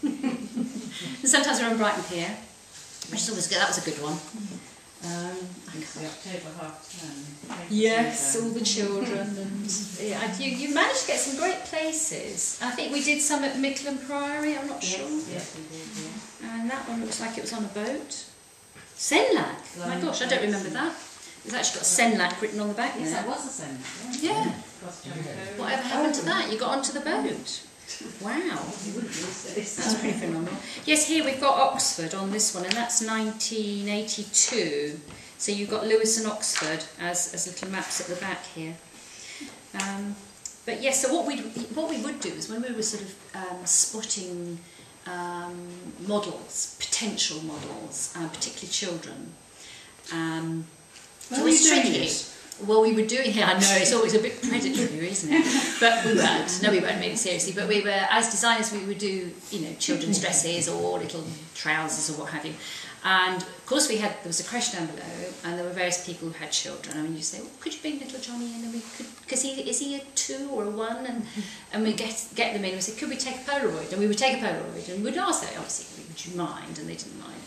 And sometimes we're on Brighton Pier, which is always good. That was a good one. It's the October half term. Yes, all the children, and yeah, you managed to get some great places. I think we did some at Mickland Priory. I'm not sure. Yes, we did. Yeah. And that one looks like it was on a boat. Senlac. My gosh, I don't remember that. It's actually got Senlac written on the back. Yes, there. that was a Senlac. Yeah. Yeah. Whatever happened to that? You got onto the boat. Wow. That's pretty phenomenal. Yes, here we've got Oxford on this one, and that's 1982. So you've got Lewes and Oxford as little maps at the back here. But yes, so what we would do is when we were sort of spotting models, potential models, particularly children. So it's tricky. Well, we were doing it. I know it's always a bit predatory, isn't it? But we weren't. No, we weren't really seriously. But we were, as designers, we would do, you know, children's dresses or little trousers or what have you. And of course, there was a creche down below, and there were various people who had children. I mean, you say, well, could you bring little Johnny in? And we could, because is he a 2 or a 1? And we get them in. And we said, could we take a Polaroid? And we would take a Polaroid, and we'd ask them, obviously, would you mind? And they didn't mind.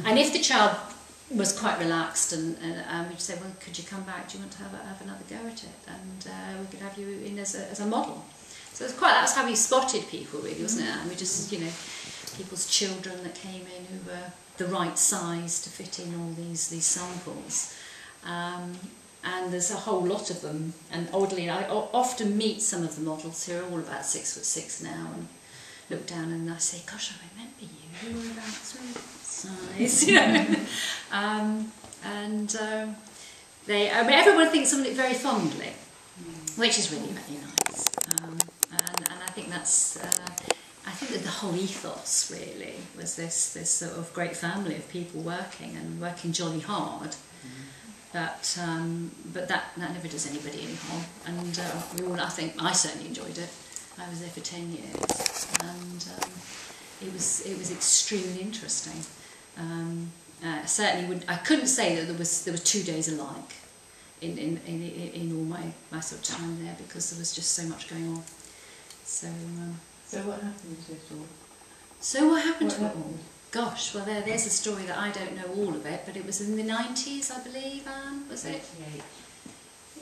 And if the child was quite relaxed, and we'd say, well, could you come back? Do you want to have another go at it? And we could have you in as a model. So that's how we spotted people, really, wasn't it? And we just, you know, people's children that came in who were the right size to fit in all these samples. And there's a whole lot of them. And oddly, I often meet some of the models who are all about 6'6" now, and look down and I say, gosh, I remember you. You were about 3 size, you know. I mean, everyone thinks of it very fondly, which is really, really nice. And I think that's, I think that the whole ethos really was this sort of great family of people working jolly hard. But that never does anybody any harm. And I certainly enjoyed it. I was there for 10 years, and it was extremely interesting. Certainly, I couldn't say that there were 2 days alike in all my sort of time there, because there was just so much going on. So what happened to it all? So what happened to it all? Gosh, well there's a story that I don't know all of it, but it was in the 90s, I believe, Anne, was it? 88.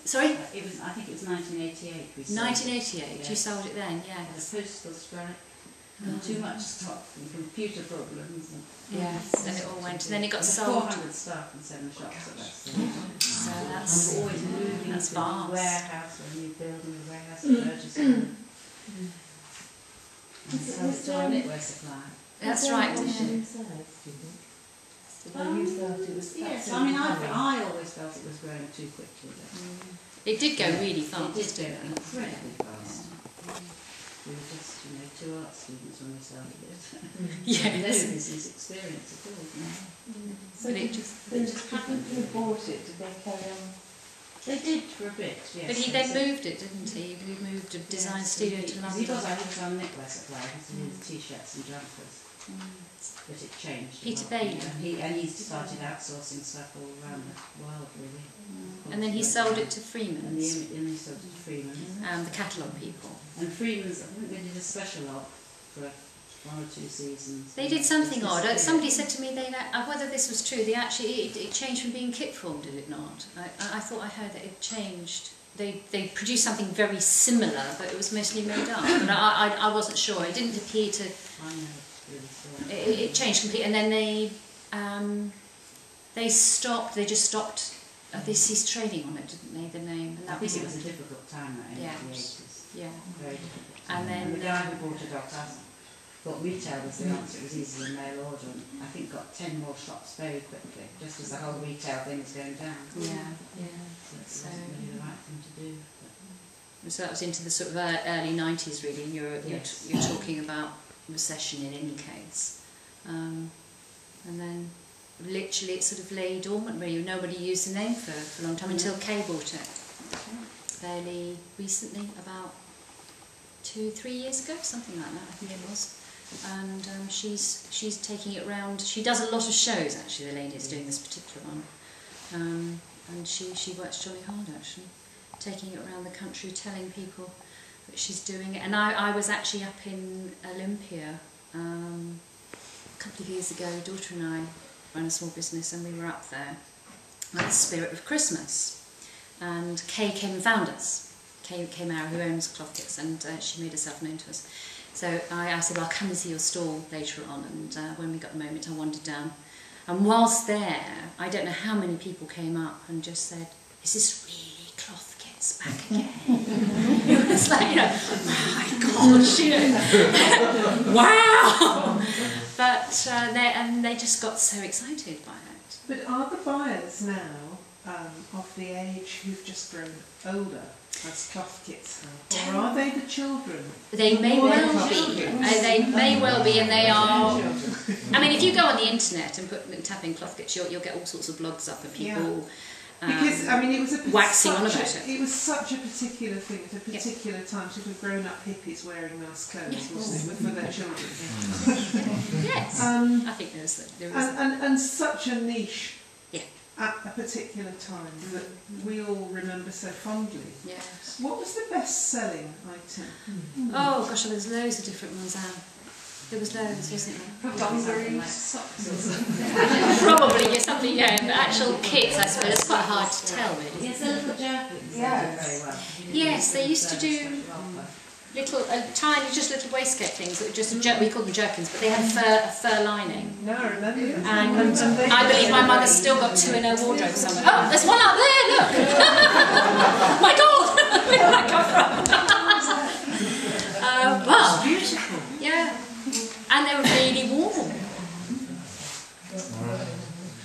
Sorry? I think it was 1988 we sold 1988, it. You sold it then, yes. The postal strike, and too much stock and computer problems. Yes, and it all went, and then it got There's sold. 400 staff and 7 shops at that stage. So that's, and we're always moving that's to a vast. warehouse or a new building, a warehouse, and purchasing. And so it's our knitwear supply. That's right. Yes, I mean, I always felt it was growing too quickly. It did go really fast. It did go incredibly fast. We were just, you know, 2 art students when we started it. Yes. No business experience at all. So But it just happened. Who bought it? Did they carry on? They did for a bit, yes. But he then moved it, didn't he? He moved a design studio to London. He was our knitwear supplier, he did t-shirts and jumpers. But it changed. Peter Bailey. And he started outsourcing stuff all around the world, really. And then he sold it to And Freeman's, he sold it to Freeman's. the catalogue people. And Freeman's, I think they did a special lot for 1 or 2 seasons. They did something odd. Somebody said to me whether this was true. They actually it changed from being kit form, did it not? I thought I heard that it changed. They produced something very similar, but it was mostly made up. But I wasn't sure. It didn't appear to. I know, really saw It changed completely, and then they stopped. They just stopped. They ceased trading on it, didn't they? The name. And I think it was a difficult time that in the 80s. Yeah. Very difficult. And then the guy who bought it off us thought retail was the answer. It was easy to mail order, and I think got 10 more shops very quickly, just as the whole retail thing was going down. Yeah. So it wasn't really the right thing to do. So that was into the sort of early 90s, really. And you're talking about recession in any case, and then literally it sort of lay dormant. Really, nobody used the name for a long time until Kay bought it fairly recently, about 2-3 years ago, something like that. I think it was. And she's taking it round. She does a lot of shows, actually. The lady is doing this particular one, and she works jolly hard, actually, taking it around the country, telling people that she's doing it. And I was actually up in Olympia a couple of years ago, daughter and I ran a small business, and we were up there like the spirit of Christmas. And Kay came and found us. Kay Myles, who owns Clothkits, and she made herself known to us. So I said, well, I'll come and see your stall later on, and when we got the moment, I wandered down. And whilst there, I don't know how many people came up and just said, is this really Clothkits back again? It was like, you know, oh my gosh, you know, wow! But they just got so excited by it. But are the buyers now of the age who've just grown older, as Clothkits have, or are they the children? They may well be. They may well be, and they are. I mean, if you go on the internet and tap in Clothkits, you'll get all sorts of blogs up of people. Because I mean, it was waxing on about it. It was such a particular thing at a particular time. Sort of grown-up hippies wearing nice clothes, wasn't it, for their children? Yes, I think there is. And such a niche. Yeah. At a particular time that we all remember so fondly. Yes. What was the best-selling item? Oh gosh, there's loads of different ones out. There was loads, wasn't there? Probably socks. Probably, yeah, something, yeah. But actual kits, I suppose, it's quite hard to tell, really. Yes, the little jerkins. Yes. Very well. Yes, they used to do little, tiny, just little waistcoat things that were just, we call them jerkins, but they had a fur lining. No, I remember them. And I believe my mother's still got two in her wardrobe somewhere. Oh, there's one out there, look! My God! Where did that come from? Well, Beautiful. yeah. And they were really warm.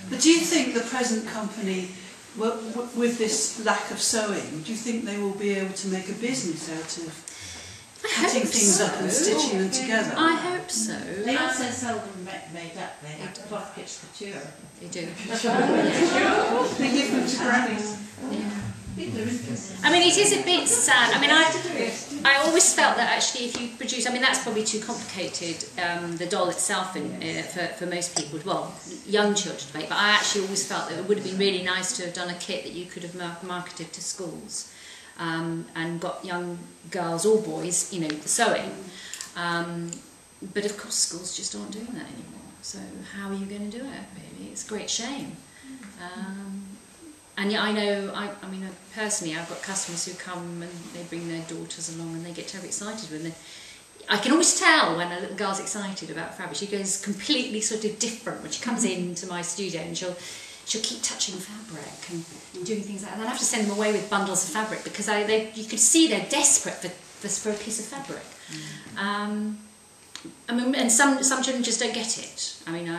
But do you think the present company, with this lack of sewing, do you think they will be able to make a business out of cutting things up and stitching them together? I hope so. They also sell them made up. They have Clothkits couture. They do. They give them to grannies. Yeah. People are interested. I mean, it is a bit sad. I mean, I always felt that actually if you produce, I mean, that's probably too complicated, the doll itself for most people, well, young children to make, but I actually always felt that it would have been really nice to have done a kit that you could have marketed to schools and got young girls or boys, you know, sewing. But of course, schools just aren't doing that anymore. So how are you going to do it, really? It's a great shame. And yeah, I know, I mean, personally, I've got customers who come and they bring their daughters along and they get terribly excited when they... I can always tell when a little girl's excited about fabric. She goes completely sort of different when she comes into my studio, and she'll keep touching fabric and doing things like that. And I have to send them away with bundles of fabric because you could see they're desperate for a piece of fabric. I mean, and some children just don't get it. I mean,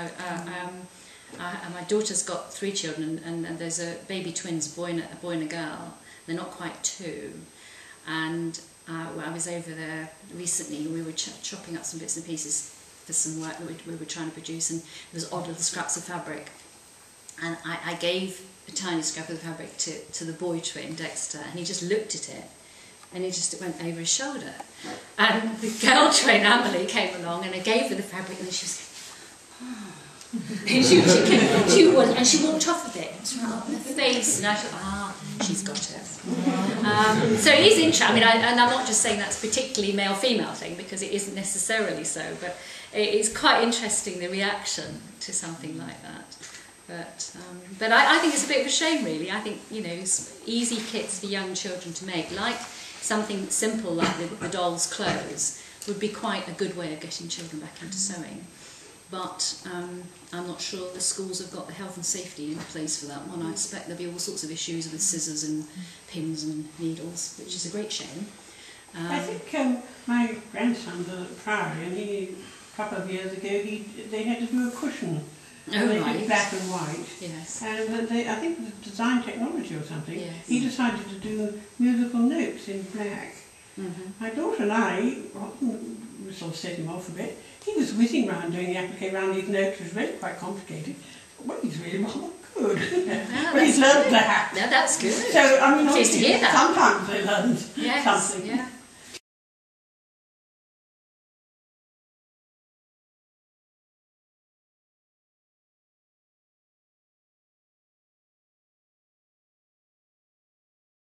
my daughter's got 3 children, and there's a baby twins, a boy and a girl. They're not quite 2. And I was over there recently, and we were chopping up some bits and pieces for some work that we were trying to produce, and there was odd little scraps of fabric. And I gave a tiny scrap of the fabric to the boy twin, Dexter, and he just looked at it, and it just went over his shoulder. And the girl twin, Emily, came along, and I gave her the fabric, and then she was like, oh. And she walked off with it. It was right up in her face, and I thought, she's got it. So it is interesting. I mean, and I'm not just saying that's a particularly male-female thing, because it isn't necessarily so, but it is quite interesting, the reaction to something like that. But I think it's a bit of a shame, really. I think, you know, easy kits for young children to make, like something simple like the doll's clothes, would be quite a good way of getting children back into sewing. But I'm not sure the schools have got the health and safety in place for that one. I expect there'll be all sorts of issues with scissors and pins and needles, which is a great shame. I think my grandson's at Priory, and a couple of years ago, they had to do a cushion. Oh, they right. did black and white. Yes. And I think the design technology or something, Yes. he decided to do musical notes in black. Mm-hmm. My daughter and I, we sort of set him off a bit. He was whizzing around doing the applique around these notes. It was really quite complicated. Well, he's really rather good. But he's learned that. No, that's good. So, I mean, Pleased to hear that. sometimes they learned Yes, something. yeah.